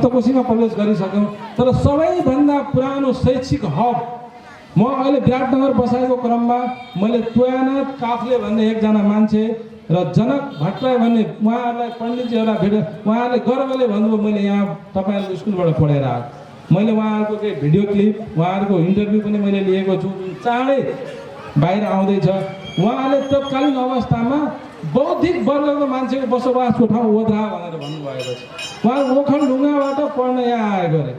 सप्तकोशीमा प्रवेश गरिसक्यौँ। तर सबैभन्दा पुरानो शैक्षिक हब म अहिले विराटनगर बसाएको क्रममा मैले तोयानाथ काफ्ले भन्ने एकजना मान्छे र जनक भट्टराई भन्ने उहाँहरूलाई पण्डितजीहरूलाई भेटेँ। उहाँहरूले गर्वले भन्नुभयो मैले यहाँ तपाईँहरूको स्कुलबाट पढेर आएको। मैले उहाँहरूको केही भिडियो क्लिप उहाँहरूको इन्टरभ्यू पनि मैले लिएको छु जुन चाँडै बाहिर आउँदैछ। उहाँले तत्कालीन अवस्थामा बौद्धिक वर्गको मान्छेको बसोबासको ठाउँ ओद्रा भनेर भन्नुभएको छ। उहाँ ओखलढुङ्गाबाट पढ्न यहाँ आएको अरे।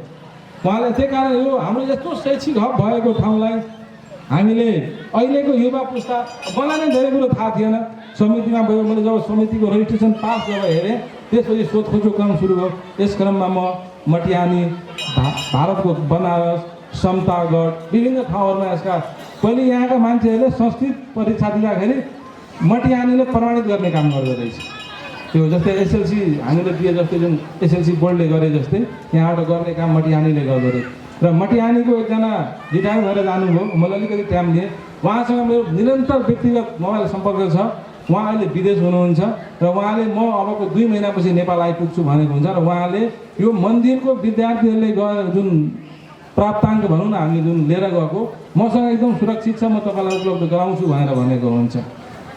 उहाँले त्यही कारण यो हाम्रो यस्तो शैक्षिक हब भएको ठाउँलाई हामीले अहिलेको युवा पुस्ता मलाई नै धेरै कुरो थाहा थिएन। समितिमा गयो, मैले जब समितिको रजिस्ट्रेसन पास जब हेरेँ त्यसपछि सोधखोजको क्रम सुरु भयो। यस क्रममा म मटिहानी, भारतको बनारस, समतागढ विभिन्न ठाउँहरूमा यसका पहिले यहाँका मान्छेहरूले संस्कृत परीक्षा दिँदाखेरि मटिहानीले प्रमाणित गर्ने काम गर्दो रहेछ। त्यो जस्तै एसएलसी हामीले दिए जस्तै जुन एसएलसी बोर्डले गरे जस्तै यहाँबाट गर्ने काम मटिहानीले गर्दो रहेछ। र मटिहानीको एकजना रिटायर भएर जानुभयो, मैले अलिकति टाइम लिएँ। उहाँसँग मेरो निरन्तर व्यक्तिगत मोबाइल सम्पर्क छ। उहाँ अहिले विदेश हुनुहुन्छ र उहाँले म अबको 2 महिनापछि नेपाल आइपुग्छु भनेको हुन्छ। र उहाँले यो मन्दिरको विद्यार्थीहरूले जुन प्राप्ताङ्क भनौँ न हामी जुन लिएर गएको मसँग एकदम सुरक्षित छ, म तपाईँलाई उपलब्ध गराउँछु भनेर भनेको हुन्छ।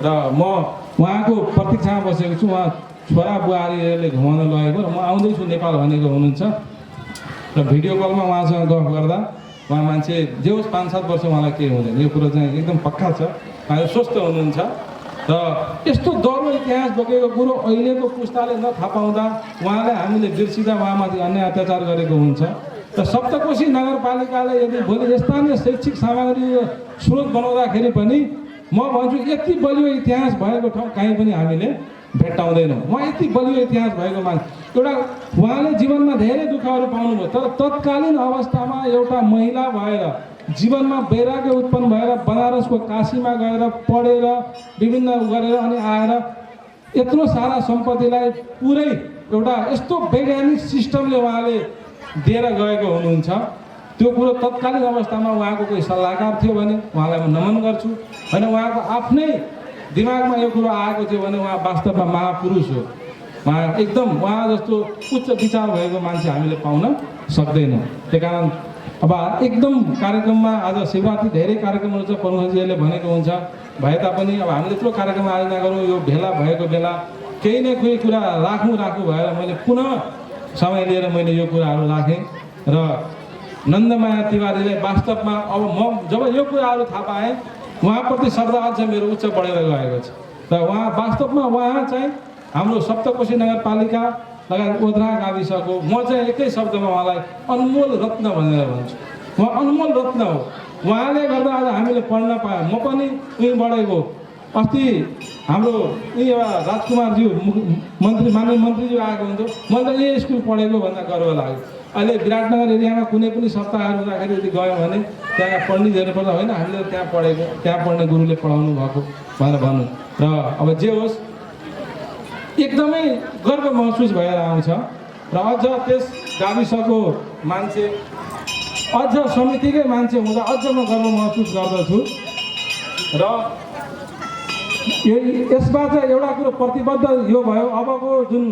र म उहाँको प्रतीक्षामा बसेको छु। उहाँ छोरा बुहारीहरूले घुमाउन लगेको र म आउँदैछु नेपाल भनेको हुनुहुन्छ। र भिडियो कलमा उहाँसँग गफ गर्दा उहाँ मान्छे जे होस् 5-7 वर्ष उहाँलाई केही हुँदैन, यो कुरो चाहिँ एकदम पक्का छ। उहाँ स्वस्थ हुनुहुन्छ र यस्तो दह्रो इतिहास बोकेको कुरो अहिलेको पुस्ताले नथाहा पाउँदा उहाँले हामीले बिर्सिँदा उहाँमाथि अन्याय अत्याचार गरेको हुन्छ। र सप्तकोशी नगरपालिकाले यदि भोलि स्थानीय शैक्षिक सामग्री स्रोत बनाउँदाखेरि पनि म भन्छु यति बलियो इतिहास भएको ठाउँ कहीँ पनि हामीले भेट्टाउँदैनौँ। उहाँ यति बलियो इतिहास भएको मान्छे एउटा उहाँले जीवनमा धेरै दुःखहरू पाउनुभयो। तर तत्कालीन अवस्थामा एउटा महिला भएर जीवनमा वैराग्य उत्पन्न भएर बनारसको काशीमा गएर पढेर विभिन्न गरेर अनि आएर यत्रो सारा सम्पत्तिलाई पुरै एउटा यस्तो वैज्ञानिक सिस्टमले उहाँले दिएर गएको हुनुहुन्छ। त्यो कुरो तत्कालीन अवस्थामा उहाँको कोही सल्लाहकार थियो भने उहाँलाई म नमन गर्छु। होइन उहाँको आफ्नै दिमागमा यो कुरो आएको थियो भने उहाँ वास्तवमा महापुरुष हो। उहाँ एकदम उहाँ जस्तो उच्च विचार भएको मान्छे हामीले पाउन सक्दैनौँ। त्यही कारण अब एकदम कार्यक्रममा आज शिवरात्रि धेरै कार्यक्रमहरू छ, प्रमुखजीहरूले भनेको हुन्छ भए तापनि अब हामीले यत्रो कार्यक्रम आयोजना गरौँ, यो भेला भएको बेला केही न केही कुरा राखौँ भएर मैले पुनः समय लिएर मैले यो कुराहरू राखेँ। र नन्दमाया तिवारीले वास्तवमा अब म जब यो कुराहरू थाहा पाएँ उहाँप्रति श्रद्धा अझ मेरो उच्च बढेर गएको छ। र उहाँ वास्तवमा उहाँ चाहिँ हाम्रो सप्तकोशी नगरपालिका लगायत ओद्रा गाविसको म चाहिँ एकै शब्दमा उहाँलाई अनमोल रत्न भनेर भन्छु। उहाँ अनमोल रत्न हो। उहाँले गर्दा आज हामीले पढ्न पायौँ। म पनि उहीँ बढेको। अस्ति हाम्रो यही राजकुमारज्यू माननीय मन्त्रीज्यू आएको हुन्थ्यो, मैले त यही स्कुल पढेको भन्दा गर्व लाग्यो। अहिले विराटनगर एरियामा कुनै पनि सप्ताहहरू हुँदाखेरि यदि गयो भने त्यहाँ पण्डितहरू पर्दा होइन हामीले त्यहाँ पढेको, त्यहाँ पढ्ने गुरुले पढाउनु भएको भनेर भन्नु। र अब जे होस् एकदमै गर्व महसुस भएर आउँछ। र अझ त्यस गाविसको मान्छे अझ समितिकै मान्छे हुँदा अझ म गर्व महसुस गर्दछु। र यसबाट एउटा कुरो प्रतिबद्ध यो भयो अबको जुन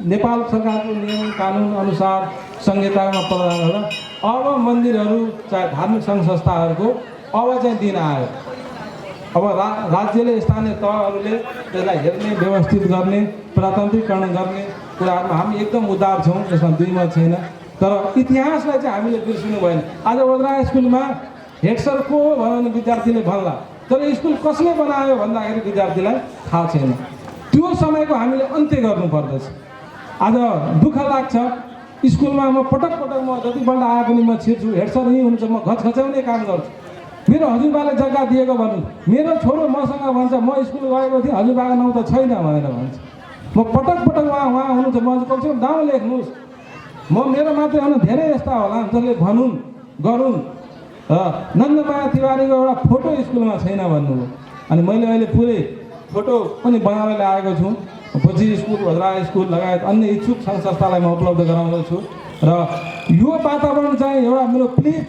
नेपाल सरकारको नियम कानुन अनुसार संहितामा प्रावधान गरेर अब मन्दिरहरू चाहे धार्मिक सङ्घ संस्थाहरूको अब चाहिँ दिन आयो। अब राज्यले स्थानीय तहहरूले त्यसलाई हेर्ने व्यवस्थित गर्ने प्रजातान्त्रिकरण गर्ने कुराहरूमा हामी एकदम उदार छौँ, यसमा दुई मत छैन। तर इतिहासलाई चाहिँ हामीले बिर्सिनु भएन। आज ओद्रा स्कुलमा हेड सर को हो भने विद्यार्थीले भन्ला, तर स्कुल कसले बनायो भन्दाखेरि विद्यार्थीलाई थाहा छैन। त्यो समयको हामीले अन्त्य गर्नुपर्दछ। आज दुःख लाग्छ स्कुलमा म पटक म जतिपल्ट आए पनि म छिर्छु, हेड सर यहीँ हुन्छ, म घचघच्याउने काम गर्छु। मेरो हजुरबाले जग्गा दिएको भन्नु, मेरो छोरो मसँग भन्छ म स्कुल गएको थिएँ हजुरबाको नाउँ त छैन भनेर भन्छ। म पटक उहाँ हुनुहुन्छ, म कमसेकम नाउँ लेख्नुहोस्। म मेरो मात्रै होइन धेरै यस्ता होला जसले भनुन् गरून्। नन्दमाया तिवारीको एउटा फोटो स्कुलमा छैन भन्नुभयो। अनि मैले अहिले पुरै फोटो पनि बनाएर ल्याएको छु। बोजी स्कुल, भद्रा स्कुल लगायत अन्य इच्छुक सङ्घ संस्थालाई म उपलब्ध गराउँदछु। र यो वातावरण चाहिँ एउटा मेरो प्लिज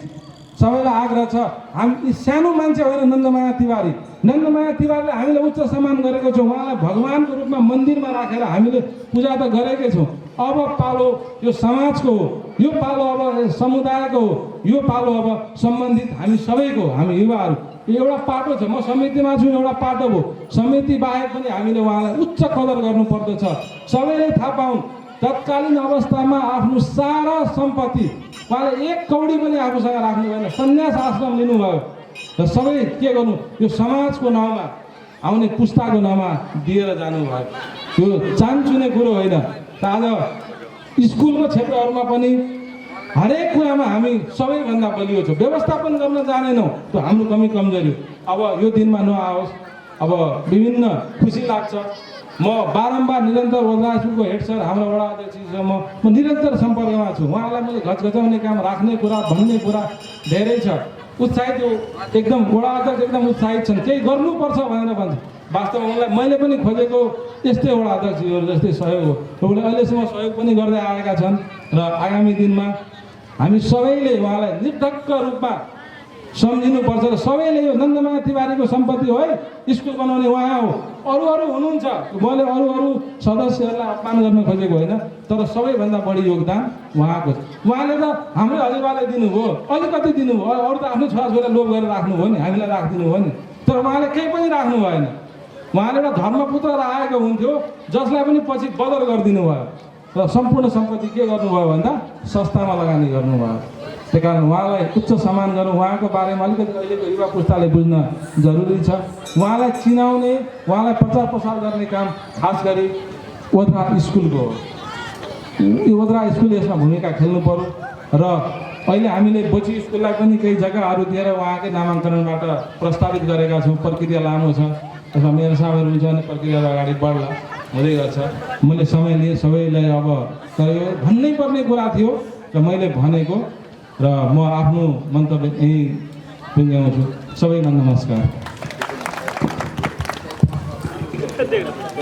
सबैलाई आग्रह छ, हामी सानो मान्छे होइन नन्दमाया तिवारी। नन्दमाया तिवारीले हामीले उच्च सम्मान गरेको छौँ, उहाँलाई भगवानको रूपमा मन्दिरमा राखेर हामीले पूजा त गरेकै छौँ। अब पालो यो समाजको हो, यो पालो अब समुदायको हो, यो पालो अब सम्बन्धित हामी सबैको, हामी युवाहरू एउटा पाटो छ। म समितिमा छु, एउटा पाटो हो। समिति बाहेक पनि हामीले उहाँलाई उच्च कदर गर्नुपर्दछ। सबैले थाहा पाउन् तत्कालीन अवस्थामा आफ्नो सारा सम्पत्ति उहाँले 1 कौडी पनि आफूसँग राख्नु भएन, सन्यास आश्रम लिनुभयो र सबै के गर्नु यो समाजको नाउँमा आउने पुस्ताको नाउँमा दिएर जानुभयो। त्यो चान्चुने कुरो होइन। त आज स्कुलको क्षेत्रहरूमा पनि हरेक कुरामा हामी सबैभन्दा बलियो छौँ। व्यवस्थापन गर्न जानेनौँ, त्यो हाम्रो कमी कमजोरी हो। अब यो दिनमा नआओस्, अब विभिन्न खुसी लाग्छ। म बारम्बार निरन्तर वडा स्कुलको हेड सर हाम्रो वडा अध्यक्षसँग म निरन्तर सम्पर्कमा छु। उहाँलाई मैले घचघचाउने काम, राख्ने कुरा, भन्ने कुरा धेरै छ। उत्साहित हो एकदम, वडा अध्यक्ष एकदम उत्साहित छन्, केही गर्नुपर्छ भनेर भन्छ। वास्तवमा उनलाई मैले पनि खोजेको यस्तै वडा अध्यक्षहरू जस्तै सहयोग हो। उनले अहिलेसम्म सहयोग पनि गर्दै आएका छन् र आगामी दिनमा हामी सबैले उहाँलाई निर्धक्क रूपमा सम्झिनुपर्छ र सबैले यो नन्दमाया तिवारीको सम्पत्ति हो है, स्कुल बनाउने उहाँ हो। अरू हुनुहुन्छ, मैले अरू सदस्यहरूलाई अपमान गर्न खोजेको होइन, तर सबैभन्दा बढी योगदान उहाँको छ। उहाँले त हाम्रो हजुरबालाई दिनुभयो, अलिकति दिनुभयो, अरू त आफ्नो छोराछोरीलाई लोभ गरेर राख्नुभयो नि, हामीलाई राखिदिनु भयो नि, तर उहाँले केही पनि राख्नु भएन। उहाँले एउटा धर्मपुत्र आएको हुन्थ्यो जसलाई पनि पछि बदर गरिदिनु भयो र सम्पूर्ण सम्पत्ति के गर्नुभयो भन्दा संस्थामा लगानी गर्नुभयो। त्यही कारण उहाँलाई उच्च सम्मान गर्नु, उहाँको बारेमा अलिकति अहिलेको युवा पुस्ताले बुझ्न जरुरी छ। उहाँलाई चिनाउने, उहाँलाई प्रचार प्रसार गर्ने काम खास गरी ओद्रा स्कुलको हो। यो ओद्रा स्कुल यसमा भूमिका खेल्नु पर्यो र अहिले हामीले बोची स्कुललाई पनि केही जग्गाहरू दिएर उहाँकै नामाङ्कनबाट प्रस्तावित गरेका छौँ। प्रक्रिया लामो छ, यसमा मेरो साथीहरू हुन्छ भने प्रक्रिया अगाडि बढ्ला हुँदै गर्छ। मैले समय लिएँ सबैलाई, अब तर यो भन्नै पर्ने कुरा थियो र मैले भनेको र म आफ्नो मन्तव्य यहीँ टुङ्ग्याउँछु। सबैमा नमस्कार।